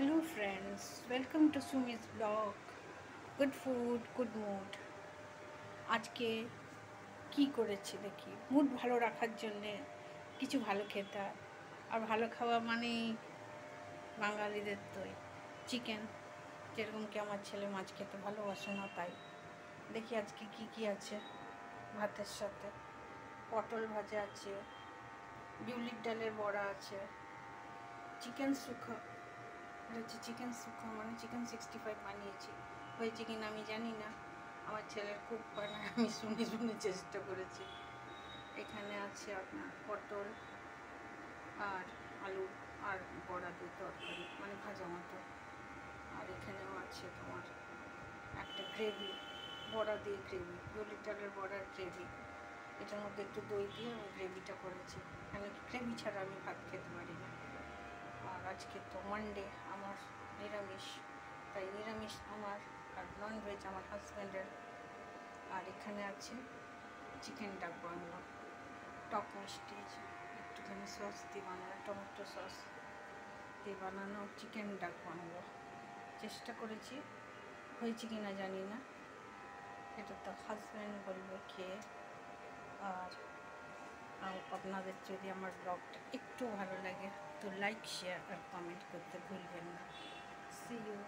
Hello friends, welcome to Sumi's blog. Good food, good mood. আজকে কি করেছি দেখি, মুড ভালো রাখার জন্যে কিছু ভালো খেতে হয়। আর ভালো খাওয়া মানেই বাঙালিদের তো চিকেন, যেরকম কি আমার ছেলে মাছ খেতে ভালোবাসে না, তাই দেখি আজকে কি আছে। ভাতের সাথে পটল ভাজা আছে, বিউলির ডালের বড়া আছে, চিকেন সুখা, এটা হচ্ছে চিকেন সুখা মানে চিকেন 65 বানিয়েছি। হয়েছে কিনা আমি জানি না, আমার ছেলের খুব বানায়, আমি শুনে শুনে চেষ্টা করেছি। এখানে আছে আপনার পটল আর আলু আর বড়া দিয়ে তরকারি, মানে ভাজা মতো। আর এখানেও আছে তোমার একটা গ্রেভি, বড়া দিয়ে গ্রেভি, 2 লিটারের বড়ার গ্রেভি। এটার মধ্যে একটু দই দিয়ে আমি গ্রেভিটা করেছি, কেন কি গ্রেভি ছাড়া আমি ভাত খেতে পারি না। আর আজকে তো মানডে, আমার নিরামিষ, তাই নিরামিষ আমার আর ননভেজ আমার হাজব্যান্ডের। আর এখানে আছে চিকেন ডাক বাংলা, টক মিষ্টি, একটুখানি সস দিয়ে বানানো, টমেটো সস দিয়ে বানানো চিকেন ডাক বাংলা। চেষ্টা করেছি, হয়েছে কি না জানি না, এটা তো হাজব্যান্ড বলবে খেয়ে। আর আপনাদের যদি আমার ব্লগটা একটু ভালো লাগে তো লাইক, শেয়ার আর কমেন্ট করতে ভুলবেন না। See you.